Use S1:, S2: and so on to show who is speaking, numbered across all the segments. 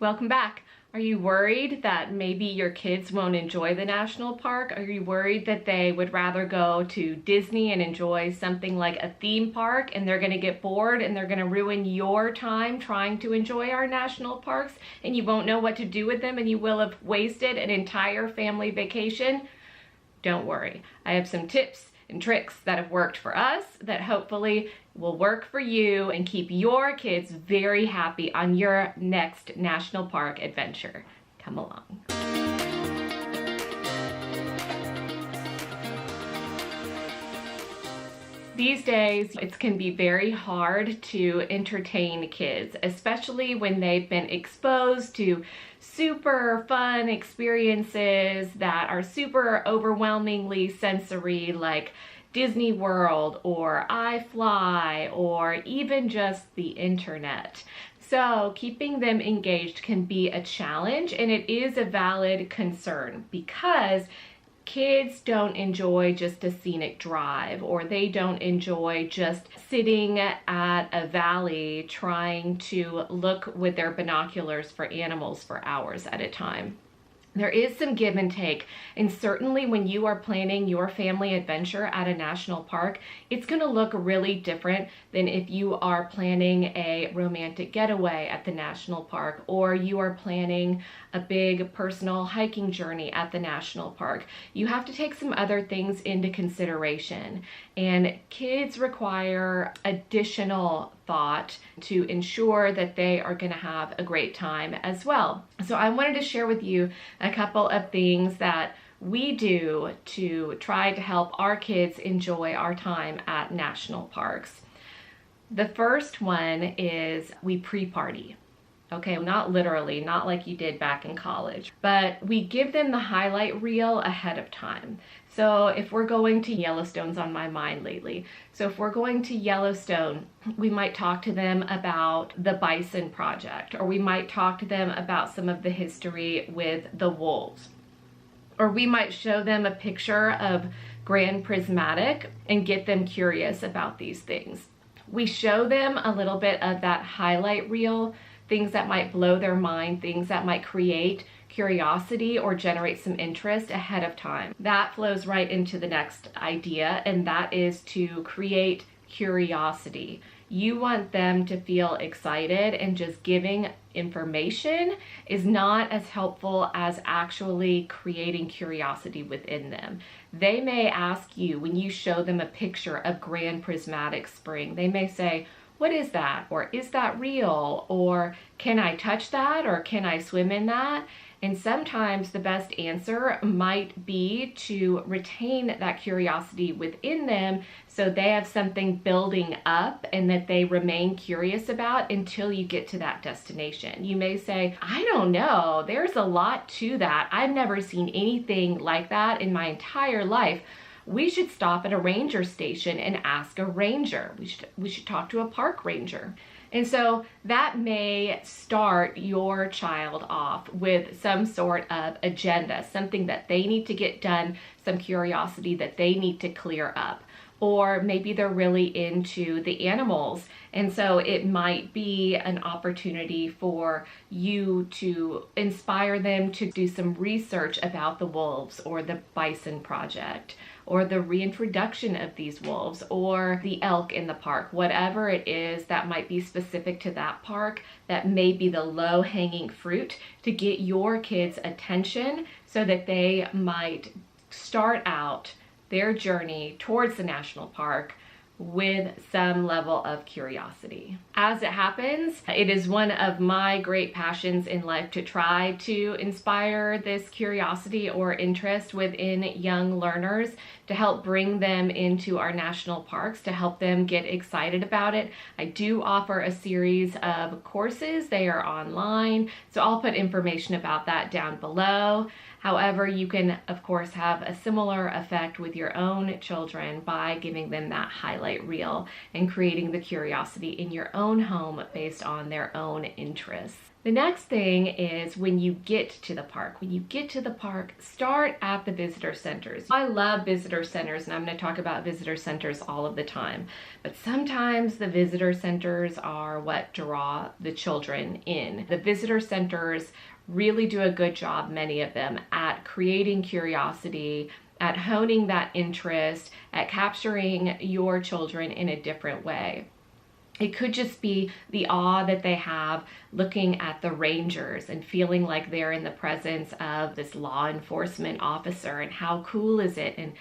S1: Welcome back. Are you worried that maybe your kids won't enjoy the national park? Are you worried that they would rather go to Disney and enjoy something like a theme park and they're going to get bored and they're going to ruin your time trying to enjoy our national parks and you won't know what to do with them and you will have wasted an entire family vacation? Don't worry. I have some tips and tricks that have worked for us that hopefully will work for you and keep your kids very happy on your next national park adventure. Come along. These days, it can be very hard to entertain kids, especially when they've been exposed to super fun experiences that are super overwhelmingly sensory, like Disney World or iFly or even just the internet. So keeping them engaged can be a challenge, and it is a valid concern because kids don't enjoy just a scenic drive, or they don't enjoy just sitting at a valley trying to look with their binoculars for animals for hours at a time. There is some give and take, and certainly when you are planning your family adventure at a national park, it's going to look really different than if you are planning a romantic getaway at the national park, or you are planning a big personal hiking journey at the national park. You have to take some other things into consideration, and kids require additional thought to ensure that they are going to have a great time as well. So I wanted to share with you a couple of things that we do to try to help our kids enjoy our time at national parks. The first one is we pre-party. Okay, not literally, not like you did back in college, but we give them the highlight reel ahead of time. So if we're going to Yellowstone's on my mind lately. So if we're going to Yellowstone, we might talk to them about the Bison Project, or we might talk to them about some of the history with the wolves. Or we might show them a picture of Grand Prismatic and get them curious about these things. We show them a little bit of that highlight reel, things that might blow their mind, things that might create curiosity or generate some interest ahead of time. That flows right into the next idea, and that is to create curiosity. You want them to feel excited, and just giving information is not as helpful as actually creating curiosity within them. They may ask you, when you show them a picture of Grand Prismatic Spring, they may say, "What is that?" Or "Is that real?" Or "Can I touch that?" Or "Can I swim in that?" And sometimes the best answer might be to retain that curiosity within them so they have something building up and that they remain curious about until you get to that destination. You may say, "I don't know, there's a lot to that. I've never seen anything like that in my entire life. We should stop at a ranger station and ask a ranger. We should talk to a park ranger." And so that may start your child off with some sort of agenda, something that they need to get done, some curiosity that they need to clear up. Or maybe they're really into the animals, and so it might be an opportunity for you to inspire them to do some research about the wolves or the Bison Project or the reintroduction of these wolves or the elk in the park. Whatever it is that might be specific to that park, that may be the low-hanging fruit to get your kids' attention so that they might start out their journey towards the national park with some level of curiosity. As it happens, it is one of my great passions in life to try to inspire this curiosity or interest within young learners, to help bring them into our national parks, to help them get excited about it. I do offer a series of courses. They are online, so I'll put information about that down below. However, you can, of course, have a similar effect with your own children by giving them that highlight reel and creating the curiosity in your own home based on their own interests. The next thing is when you get to the park. When you get to the park, start at the visitor centers. I love visitor centers, and I'm going to talk about visitor centers all of the time. But sometimes the visitor centers are what draw the children in. The visitor centers really do a good job, many of them, at creating curiosity, at honing that interest, at capturing your children in a different way. It could just be the awe that they have looking at the rangers and feeling like they're in the presence of this law enforcement officer, and how cool is it, and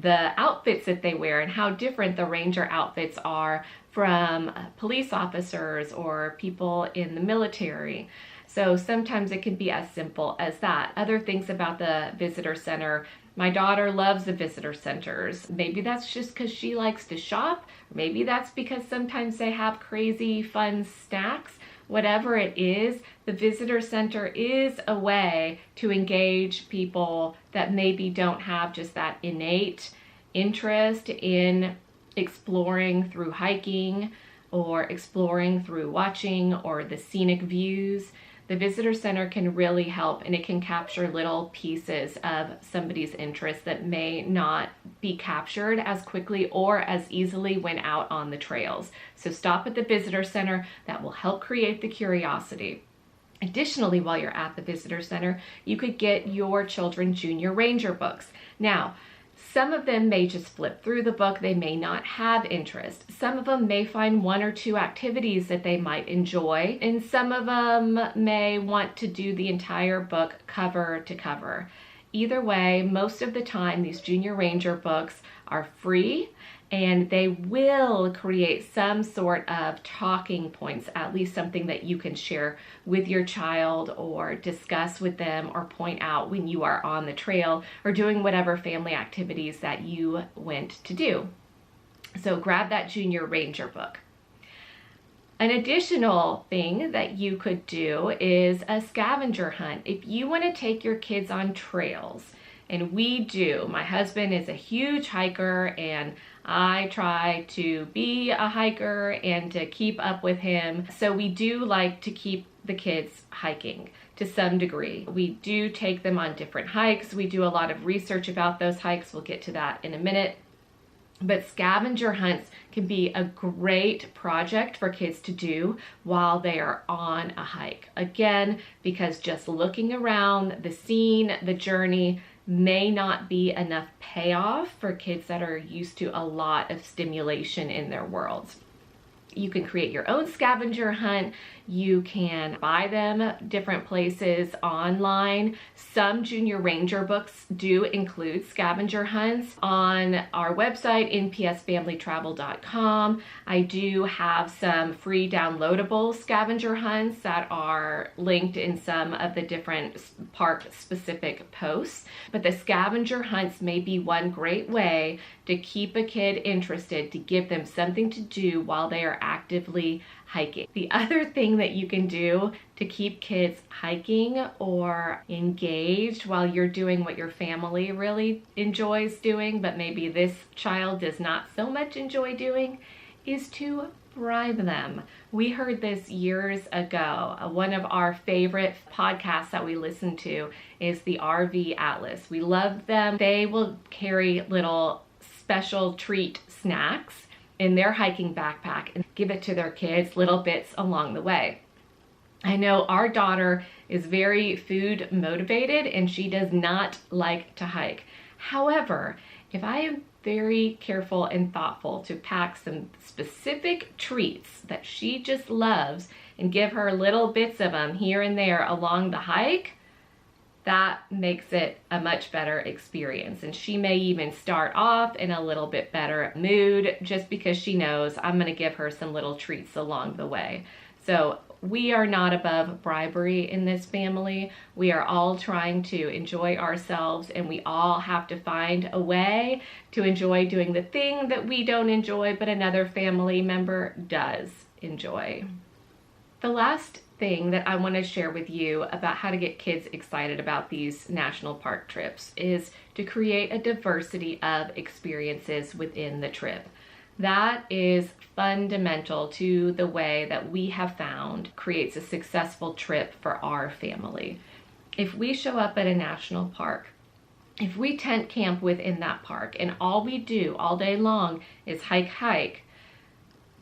S1: the outfits that they wear and how different the ranger outfits are from police officers or people in the military. So sometimes it can be as simple as that. Other things about the visitor center: my daughter loves the visitor centers. Maybe that's just because she likes to shop. Maybe that's because sometimes they have crazy fun snacks. Whatever it is, the visitor center is a way to engage people that maybe don't have just that innate interest in exploring through hiking or exploring through watching or the scenic views. The visitor center can really help, and it can capture little pieces of somebody's interest that may not be captured as quickly or as easily when out on the trails. So stop at the visitor center. That will help create the curiosity. Additionally, while you're at the visitor center, you could get your children junior ranger books. Now, some of them may just flip through the book. They may not have interest. Some of them may find one or two activities that they might enjoy, and some of them may want to do the entire book cover to cover. Either way, most of the time, these Junior Ranger books are free, and they will create some sort of talking points, at least something that you can share with your child or discuss with them or point out when you are on the trail or doing whatever family activities that you went to do. So grab that Junior Ranger book. An additional thing that you could do is a scavenger hunt. If you want to take your kids on trails, and we do, my husband is a huge hiker, and I try to be a hiker and to keep up with him. So we do like to keep the kids hiking to some degree. We do take them on different hikes. We do a lot of research about those hikes. We'll get to that in a minute. But scavenger hunts can be a great project for kids to do while they are on a hike. Again, because just looking around the scene, the journey, may not be enough payoff for kids that are used to a lot of stimulation in their worlds. You can create your own scavenger hunt. You can buy them different places online. Some Junior Ranger books do include scavenger hunts. On our website, npsfamilytravel.com, I do have some free downloadable scavenger hunts that are linked in some of the different park-specific posts. But the scavenger hunts may be one great way to keep a kid interested, to give them something to do while they are actively hiking. The other thing that you can do to keep kids hiking or engaged while you're doing what your family really enjoys doing, but maybe this child does not so much enjoy doing, is to bribe them. We heard this years ago. One of our favorite podcasts that we listen to is the RV Atlas. We love them. They will carry little special treat snacks in their hiking backpack and give it to their kids, little bits along the way. I know our daughter is very food motivated and she does not like to hike. However, if I am very careful and thoughtful to pack some specific treats that she just loves and give her little bits of them here and there along the hike, that makes it a much better experience. And she may even start off in a little bit better mood just because she knows I'm going to give her some little treats along the way. So we are not above bribery in this family. We are all trying to enjoy ourselves, and we all have to find a way to enjoy doing the thing that we don't enjoy but another family member does enjoy. The last thing that I want to share with you about how to get kids excited about these national park trips is to create a diversity of experiences within the trip. That is fundamental to the way that we have found creates a successful trip for our family. If we show up at a national park, if we tent camp within that park and all we do all day long is hike,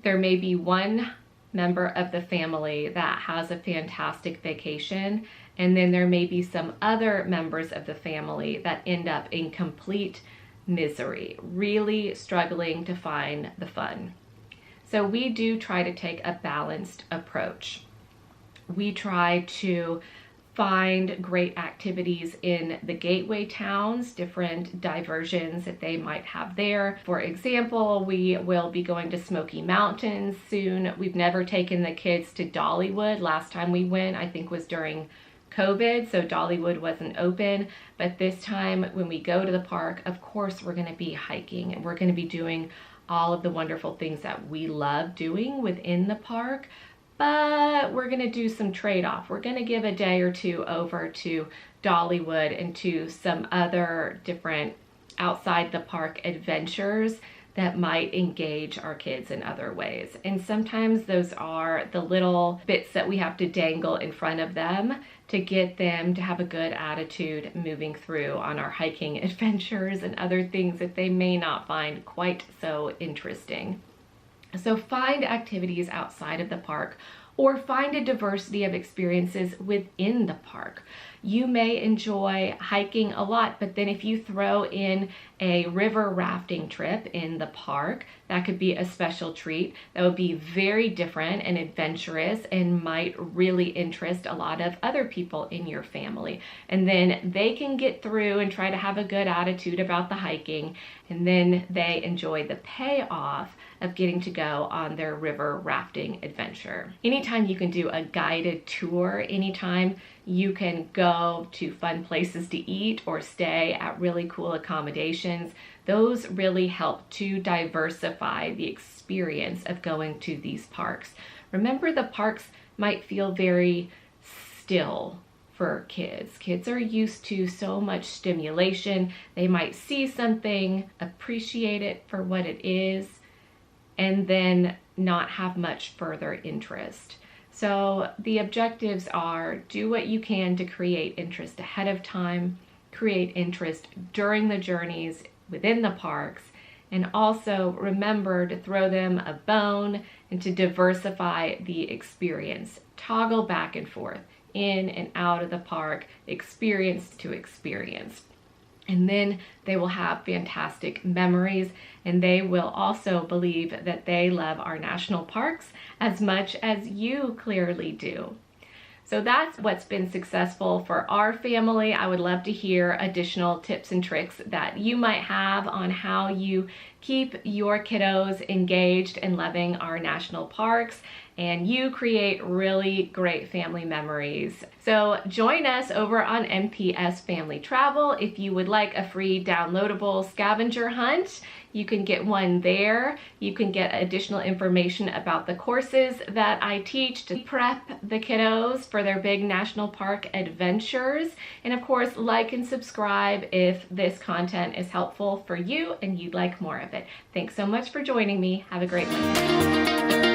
S1: there may be one member of the family that has a fantastic vacation, and then there may be some other members of the family that end up in complete misery, really struggling to find the fun. So we do try to take a balanced approach. We try to find great activities in the gateway towns, different diversions that they might have there. For example, we will be going to Smoky Mountains soon. We've never taken the kids to Dollywood. Last time we went, I think, was during COVID, so Dollywood wasn't open. But this time when we go to the park, of course, we're going to be hiking and we're going to be doing all of the wonderful things that we love doing within the park. But we're going to do some trade-off. We're going to give a day or two over to Dollywood and to some other different outside the park adventures that might engage our kids in other ways. And sometimes those are the little bits that we have to dangle in front of them to get them to have a good attitude moving through on our hiking adventures and other things that they may not find quite so interesting. So find activities outside of the park, or find a diversity of experiences within the park. You may enjoy hiking a lot, but then if you throw in a river rafting trip in the park, that could be a special treat. That would be very different and adventurous and might really interest a lot of other people in your family. And then they can get through and try to have a good attitude about the hiking, and then they enjoy the payoff of getting to go on their river rafting adventure. Anytime you can do a guided tour, anytime you can go to fun places to eat or stay at really cool accommodations, those really help to diversify the experience of going to these parks. Remember, the parks might feel very still for kids. Kids are used to so much stimulation. They might see something, appreciate it for what it is, and then not have much further interest. So the objectives are: do what you can to create interest ahead of time, create interest during the journeys within the parks, and also remember to throw them a bone and to diversify the experience. Toggle back and forth, in and out of the park, experience to experience. And then they will have fantastic memories, and they will also believe that they love our national parks as much as you clearly do. So that's what's been successful for our family. I would love to hear additional tips and tricks that you might have on how you keep your kiddos engaged and loving our national parks, and you create really great family memories. So join us over on NPS Family Travel. If you would like a free downloadable scavenger hunt, you can get one there. You can get additional information about the courses that I teach to prep the kiddos for their big national park adventures. And of course, like and subscribe if this content is helpful for you and you'd like more of it. Thanks so much for joining me. Have a great one.